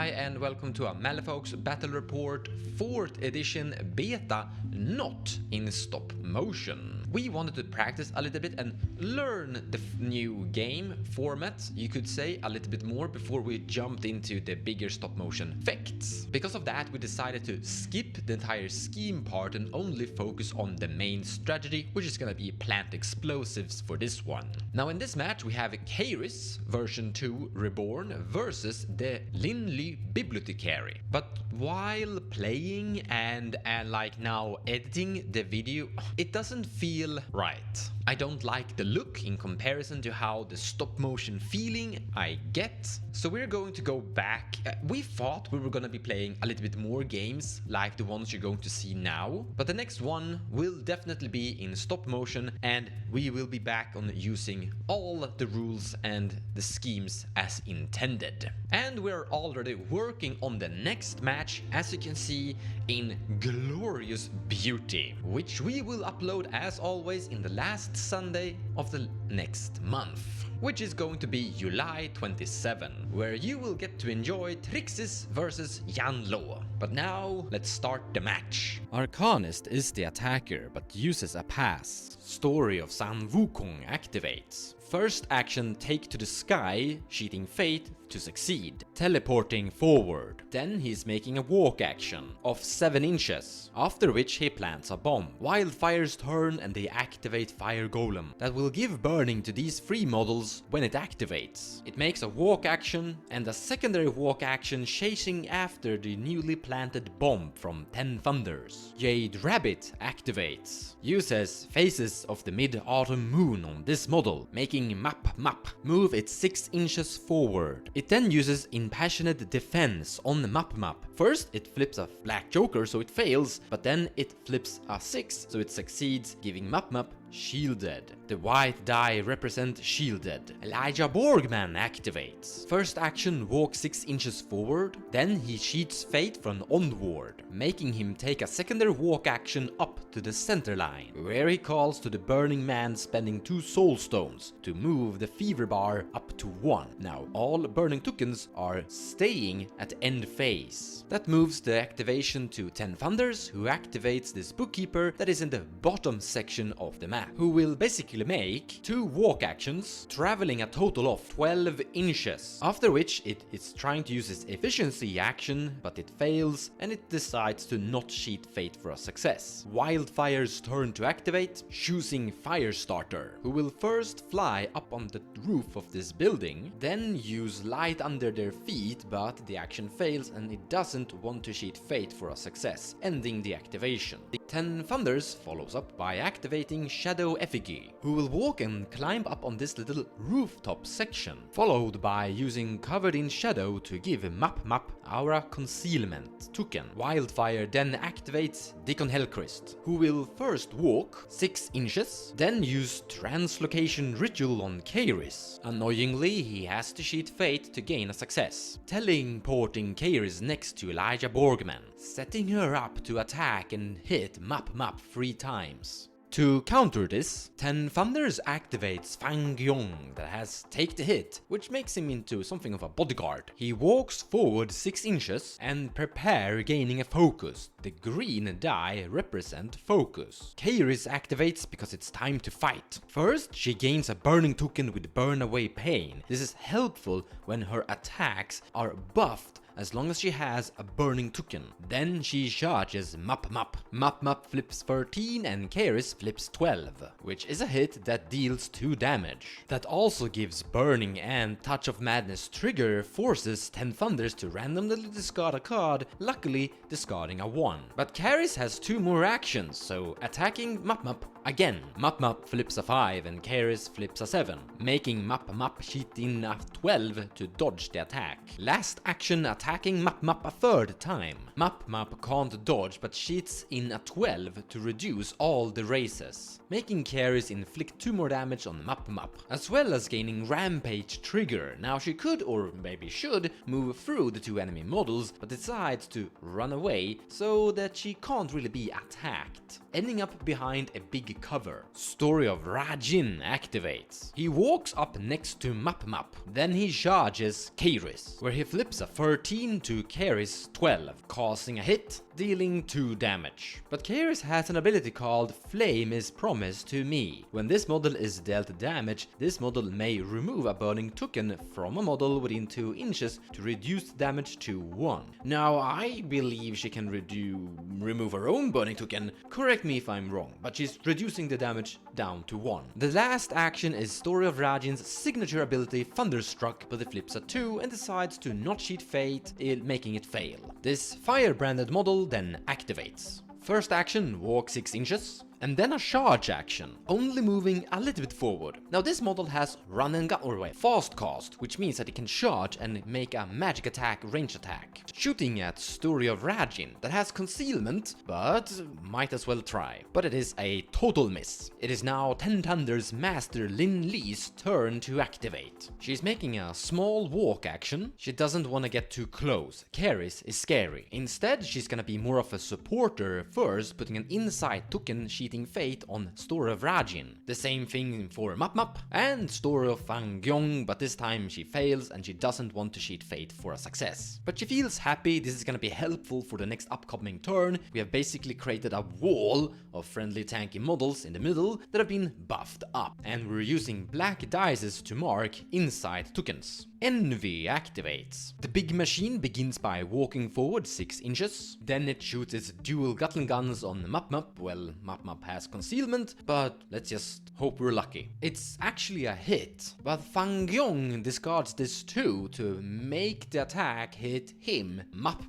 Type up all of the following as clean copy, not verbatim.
Hi and welcome to Malifaux's Battle Report 4th edition beta, not in stop motion. We wanted to practice a little bit and learn the new game format, you could say, a little bit more before we jumped into the bigger stop motion effects. Because of that, we decided to skip the entire scheme part and only focus on the main strategy, which is gonna be plant explosives for this one. Now in this match we have Kaeros version 2 Reborn versus the Lin Ly Bibliothecary. But while playing and like now editing the video, it doesn't feel right. I don't like the look in comparison to how the stop motion feeling I get. So we're going to go back. We thought we were going to be playing a little bit more games like the ones you're going to see now. But the next one will definitely be in stop motion and we will be back on using all the rules and the schemes as intended. And we're already working on the next match, as you can see, in glorious beauty, which we will upload as always in the last Sunday of the next month, which is going to be July 27, where you will get to enjoy Trixis versus Yan Lo. But now, let's start the match. Arcanist is the attacker, but uses a pass. Story of San Wukong activates. First action, take to the sky, cheating fate to succeed. Teleporting forward. Then he's making a walk action of 7 inches, after which he plants a bomb. Wildfires turn and they activate Fire Golem. That will give burning to these 3 models when it activates. It makes a walk action and a secondary walk action chasing after the newly planted bomb from 10 Thunders. Jade Rabbit activates. Uses Phases of the Mid-Autumn Moon on this model, making map move it 6 inches forward. It then uses Impassioned Defense on the map. First it flips a black joker so it fails, but then it flips a 6 so it succeeds, giving map shielded. The white die represent shielded. Elijah Borgman activates. First action, walk 6 inches forward, then he cheats fate from onward, making him take a secondary walk action up to the center line, where he calls to the Burning Man, spending 2 Soulstones to move the fever bar up to 1. Now all burning tokens are staying at end phase. That moves the activation to 10 Thunders, who activates this bookkeeper that is in the bottom section of the map, who will basically make 2 walk actions, traveling a total of 12 inches, after which it is trying to use its efficiency action, but it fails and it decides to not cheat fate for a success. Wildfire's turn to activate, choosing Firestarter, who will first fly up on the roof of this building, then use light under their feet, but the action fails and it doesn't want to cheat fate for a success, ending the activation. The 10 Thunders follows up by activating Shadow Effigy, who will walk and climb up on this little rooftop section, followed by using Covered in Shadow to give map Aura Concealment token. Wildfire then activates Deacon Hellchrist, who will first walk 6 inches, then use Translocation Ritual on Kaeros. Annoyingly, he has to cheat fate to gain a success, teleporting Kaeros next to Elijah Borgman, setting her up to attack and hit map 3 times. To counter this, 10 Thunders activates Fang Yong that has Take the Hit, which makes him into something of a bodyguard. He walks forward 6 inches and prepare gaining a focus. The green die represent focus. Kaeros activates because it's time to fight. First, she gains a burning token with Burn Away Pain. This is helpful when her attacks are buffed as long as she has a burning token. Then she charges map. Map flips 13 and Kaeros flips 12, which is a hit that deals 2 damage. That also gives burning, and Touch of Madness trigger forces 10 Thunders to randomly discard a card, luckily discarding a 1. But Kaeros has 2 more actions, so attacking map again. Map flips a 5 and Kaeros flips a 7, making map cheat in a 12 to dodge the attack. Last action, attacking map a 3rd time. Map can't dodge but cheats in a 12 to reduce all the races, making Kaeros inflict 2 more damage on map, as well as gaining Rampage trigger. Now she could, or maybe should, move through the 2 enemy models, but decides to run away so that she can't really be attacked, ending up behind a big cover. Story of Rajin activates. He walks up next to Map. Then he charges Kaeros, where he flips a 13 to Kaeros 12, causing a hit, dealing 2 damage. But Kaeros has an ability called Flame is Promised to Me. When this model is dealt damage, this model may remove a burning token from a model within 2 inches to reduce damage to 1. Now, I believe she can remove her own burning token, correct me if I'm wrong, but she's reducing the damage down to 1. The last action is Story of Rajin's signature ability Thunderstruck, but it flips a 2 and decides to not cheat Fate, making it fail. This fire-branded model then activates. First action, walk 6 inches. And then a charge action, only moving a little bit forward. Now this model has run and gun, or fast cast, which means that it can charge and make a magic attack, range attack. Shooting at Story of Rajin, that has concealment, but might as well try. But it is a total miss. It is now Ten Thunder's master Lin Ly's turn to activate. She's making a small walk action. She doesn't want to get too close. Kaeros is scary. Instead, she's gonna be more of a supporter first, putting an inside token cheating Fate on Story of Rajin. The same thing for Map and Story of Fangyong, but this time she fails and she doesn't want to cheat Fate for a success. But she feels happy this is gonna be helpful for the next upcoming turn. We have basically created a wall of friendly tanky models in the middle that have been buffed up, and we're using black dices to mark inside tokens. Envy activates. The big machine begins by walking forward 6 inches, then it shoots its dual Gatling guns on Map. Well, Map has concealment, but let's just hope we're lucky. It's actually a hit, but Fangyong discards this too to make the attack hit him. Map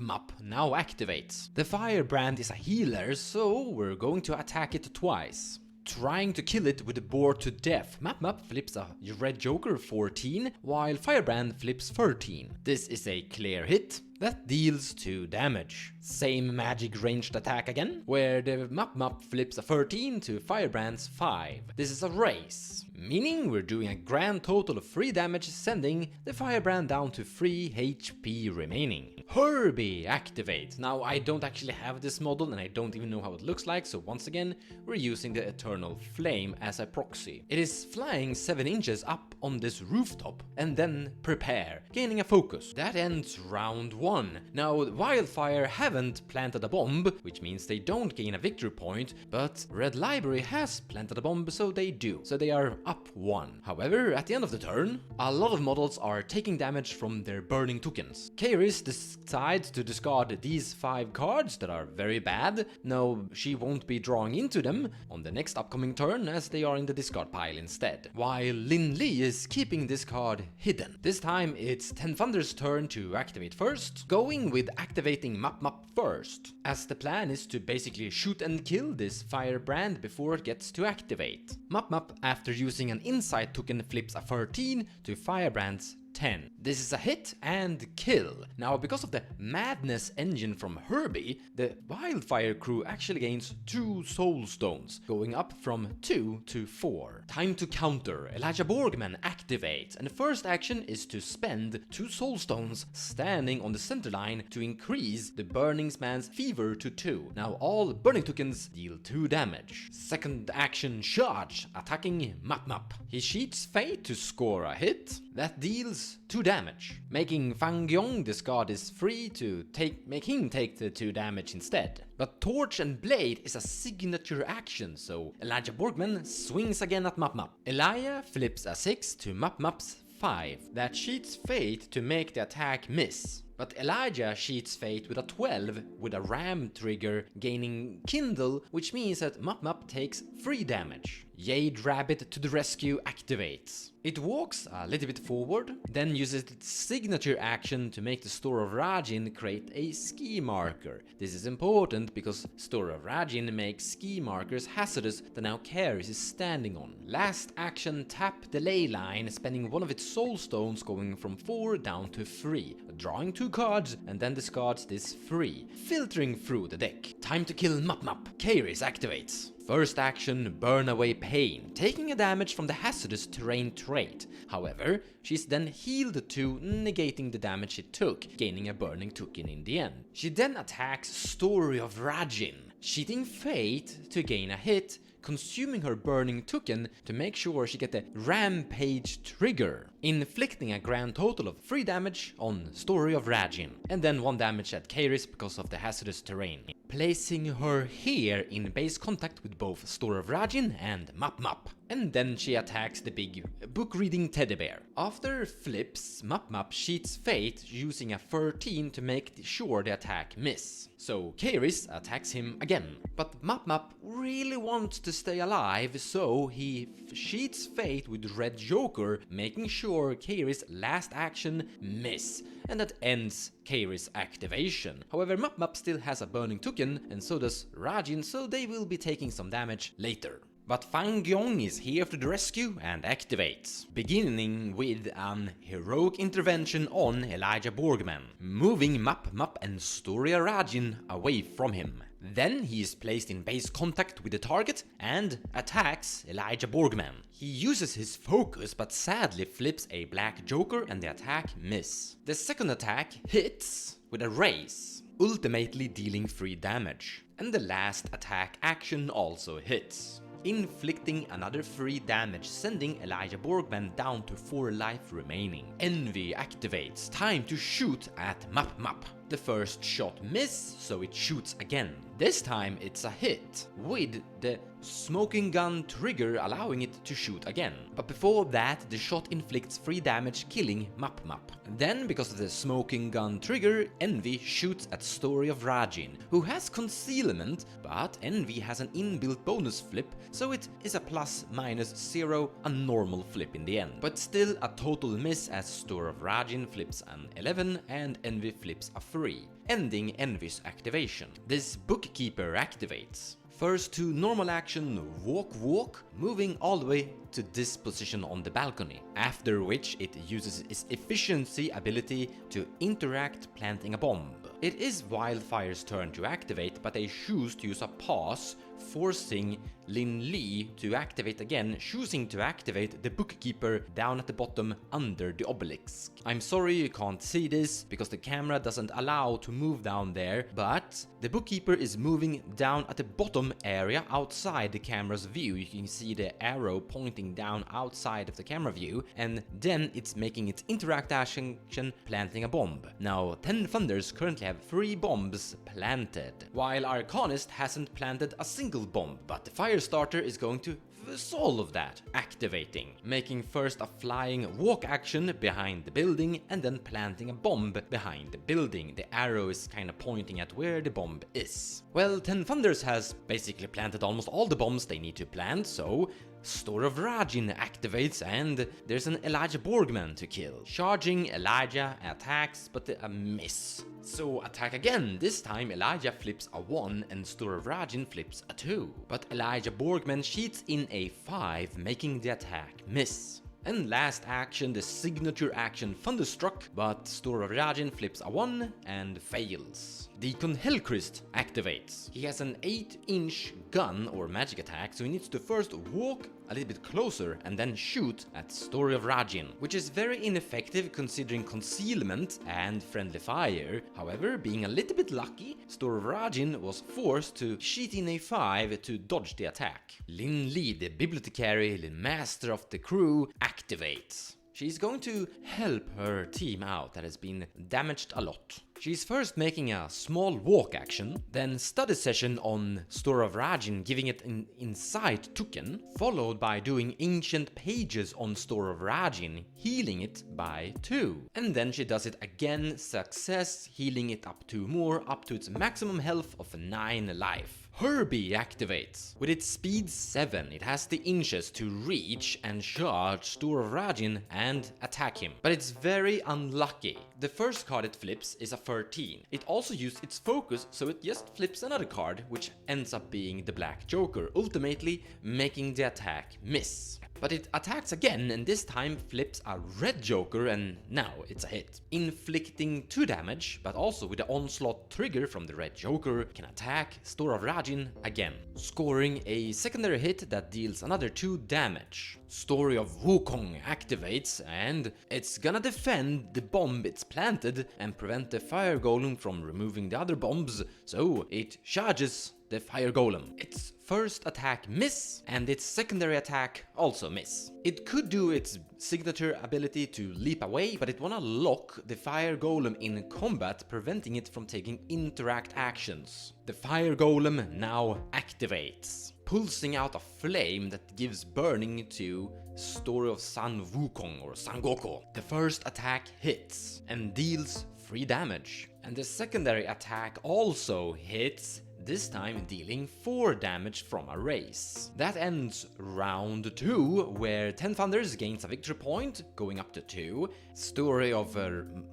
now activates. The firebrand is a healer, so we're going to attack it twice. Trying to kill it with a board to death. Map flips a red joker 14, while Firebrand flips 13. This is a clear hit that deals 2 damage. Same magic ranged attack again, where the Map flips a 13 to Firebrand's 5. This is a race, meaning we're doing a grand total of 3 damage, sending the Firebrand down to 3 HP remaining. Herbie activates. Now, I don't actually have this model and I don't even know how it looks like, so once again, we're using the Eternal Flame as a proxy. It is flying 7 inches up on this rooftop, and then prepare, gaining a focus. That ends round 1. Now, Wildfire haven't planted a bomb, which means they don't gain a victory point, but Red Library has planted a bomb, so they do. So they are up 1. However, at the end of the turn, a lot of models are taking damage from their burning tokens. Kaeros decides to discard these 5 cards that are very bad. No, she won't be drawing into them on the next upcoming turn, as they are in the discard pile instead. While Lin Ly is keeping this card hidden. This time it's Ten Thunder's turn to activate first, going with activating Map first, as the plan is to basically shoot and kill this Firebrand before it gets to activate. Map, after using an insight token, flips a 13 to Firebrand's 10. This is a hit and kill. Now, because of the madness engine from Herbie, the Wildfire crew actually gains 2 Soulstones, going up from 2 to 4. Time to counter. Elijah Borgman activates, and the first action is to spend 2 Soulstones standing on the center line to increase the Burningsman's fever to 2. Now all burning tokens deal 2 damage. Second action, charge, attacking Map. He cheats Fate to score a hit that deals 2 damage, making Fangyong discard is free to make him take the 2 damage instead. But Torch and Blade is a signature action, so Elijah Borgman swings again at Map. Elijah flips a 6 to Map's 5. That cheats Fate to make the attack miss. But Elijah cheats Fate with a 12 with a ram trigger, gaining Kindle, which means that Map takes 3 damage. Jade Rabbit to the rescue activates. It walks a little bit forward, then uses its signature action to make the Store of Rajin create a ski marker. This is important because Store of Rajin makes ski markers hazardous that now Kaeros is standing on. Last action, tap the ley line, spending one of its Soulstones, going from 4 down to 3, drawing 2 cards and then discards this 3, filtering through the deck. Time to kill Map. Kaeros activates. First action, burn away pain, taking a damage from the hazardous terrain trait. However, she's then healed to, negating the damage she took, gaining a burning token in the end. She then attacks Story of Rajin, cheating Fate to gain a hit, consuming her burning token to make sure she get the rampage trigger, inflicting a grand total of 3 damage on Story of Ragin, and then 1 damage at Kaeros because of the hazardous terrain, placing her here in base contact with both Story of Ragin and Map. And then she attacks the big book-reading teddy bear. After flips, Map cheats Fate using a 13 to make sure the attack miss. So Kaeros attacks him again, but Map really wants to stay alive, so he cheats Fate with Red Joker, making sure Kaeros' last action miss, and that ends Kaeros' activation. However, Map still has a burning token, and so does Ragin, so they will be taking some damage later. But Fang Gyong is here to the rescue and activates, beginning with an heroic intervention on Elijah Borgman, moving Map and Storia Ragin away from him. Then he is placed in base contact with the target and attacks Elijah Borgman. He uses his focus but sadly flips a black joker and the attack miss. The second attack hits with a raise, ultimately dealing 3 damage. And the last attack action also hits, inflicting another 3 damage, sending Elijah Borgman down to 4 life remaining. Envy activates, time to shoot at Map. The first shot miss, so it shoots again. This time it's a hit, with the smoking gun trigger allowing it to shoot again. But before that, the shot inflicts 3 damage, killing Map. Then, because of the smoking gun trigger, Envy shoots at Story of Ragin, who has concealment, but Envy has an inbuilt bonus flip, so it is a +/-0, a normal flip in the end. But still a total miss, as Story of Ragin flips an 11 and Envy flips a 3, ending Envy's activation. This bookkeeper activates. First to normal action, walk, moving all the way to this position on the balcony, after which it uses its efficiency ability to interact, planting a bomb. It is Wildfire's turn to activate, but they choose to use a pause, forcing Lin Ly to activate again, choosing to activate the bookkeeper down at the bottom under the obelisk. I'm sorry you can't see this because the camera doesn't allow to move down there, but the bookkeeper is moving down at the bottom area outside the camera's view. You can see the arrow pointing down outside of the camera view, and then it's making its interact action, planting a bomb. Now 10 Thunders currently have 3 bombs planted, while Arcanist hasn't planted a single bomb, but the Firestarter is going to solve that, activating, making first a flying walk action behind the building and then planting a bomb behind the building. The arrow is kind of pointing at where the bomb is. Well, 10 Thunders has basically planted almost all the bombs they need to plant, so Story of Ragin activates and there's an Elijah Borgman to kill. Charging, Elijah attacks, but a miss. So attack again. This time Elijah flips a 1 and Story of Ragin flips a 2. But Elijah Borgman cheats in a 5, making the attack miss. And last action, the signature action Thunderstruck, but Story of Ragin flips a 1 and fails. Deacon Hellchrist activates. He has an 8-inch gun or magic attack, so he needs to first walk a little bit closer and then shoot at Story of Ragin, which is very ineffective considering concealment and friendly fire. However, being a little bit lucky, Story of Ragin was forced to cheat in a 5 to dodge the attack. Lin Ly, the bibliothecary, the master of the crew, activates. She's going to help her team out that has been damaged a lot. She's first making a small walk action, then study session on Story of Ragin, giving it an insight token, followed by doing ancient pages on Story of Ragin, healing it by 2. And then she does it again, success, healing it up 2 more, up to its maximum health of 9 life. Herbie activates. With its speed 7, it has the inches to reach and charge Story of Ragin and attack him. But it's very unlucky. The first card it flips is a 13. It also used its focus, so it just flips another card, which ends up being the Black Joker, ultimately making the attack miss. But it attacks again and this time flips a Red Joker and now it's a hit, inflicting 2 damage, but also with the onslaught trigger from the Red Joker can attack Story of Ragin again, scoring a secondary hit that deals another 2 damage. Story of Wukong activates and it's gonna defend the bomb it's planted and prevent the fire golem from removing the other bombs, so it charges the fire golem. Its first attack miss, and its secondary attack also miss. It could do its signature ability to leap away, but it wanna lock the fire golem in combat, preventing it from taking interact actions. The fire golem now activates, pulsing out a flame that gives burning to Story of San Wukong or Sangoko. The first attack hits and deals 3 damage, and the secondary attack also hits, this time dealing 4 damage from a race. That ends round 2, where Ten Thunders gains a victory point, going up to 2. Story of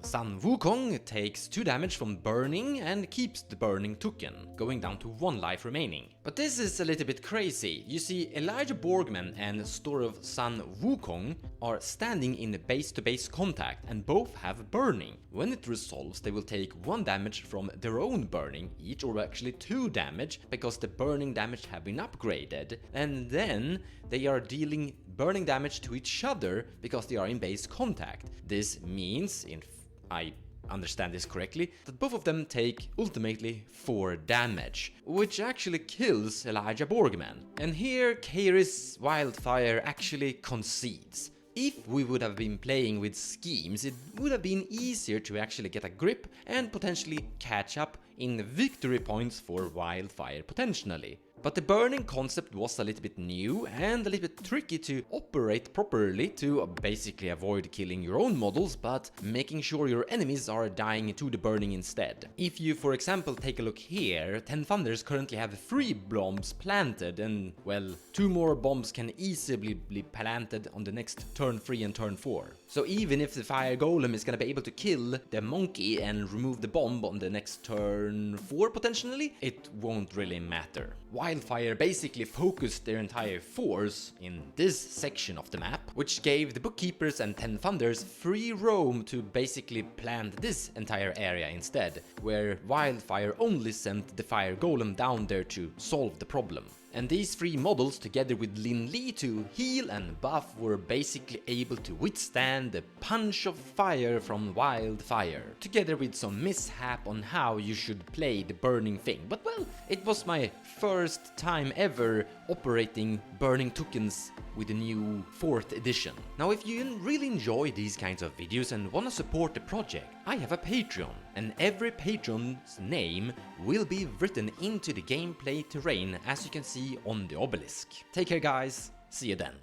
San Wukong takes 2 damage from burning and keeps the burning token, going down to 1 life remaining. But this is a little bit crazy. You see, Elijah Borgman and Story of San Wukong are standing in base-to-base contact, and both have burning. When it resolves, they will take 1 damage from their own burning each, or actually 2 damage, because the burning damage have been upgraded, and then they are dealing burning damage to each other because they are in base contact. This means, if I understand this correctly, that both of them take ultimately 4 damage, which actually kills Elijah Borgman. And here Kaeros Wildfire actually concedes. If we would have been playing with schemes, it would have been easier to actually get a grip and potentially catch up in victory points for Wildfire potentially. But the burning concept was a little bit new and a little bit tricky to operate properly to basically avoid killing your own models, but making sure your enemies are dying to the burning instead. If you, for example, take a look here, Ten Thunders currently have 3 bombs planted, and well, 2 more bombs can easily be planted on the next turn 3 and turn 4. So even if the fire golem is gonna be able to kill the monkey and remove the bomb on the next turn 4 potentially, it won't really matter. Wildfire basically focused their entire force in this section of the map, which gave the bookkeepers and Ten Thunders free roam to basically plant this entire area instead, where Wildfire only sent the fire golem down there to solve the problem. And these 3 models, together with Lin Ly to heal and buff, were basically able to withstand the punch of fire from Wildfire, together with some mishap on how you should play the burning thing. But well, it was my first time ever operating burning tokens with the new 4th edition. Now, if you really enjoy these kinds of videos and want to support the project, I have a Patreon, and every patron's name will be written into the gameplay terrain, as you can see on the obelisk. Take care guys, see you then.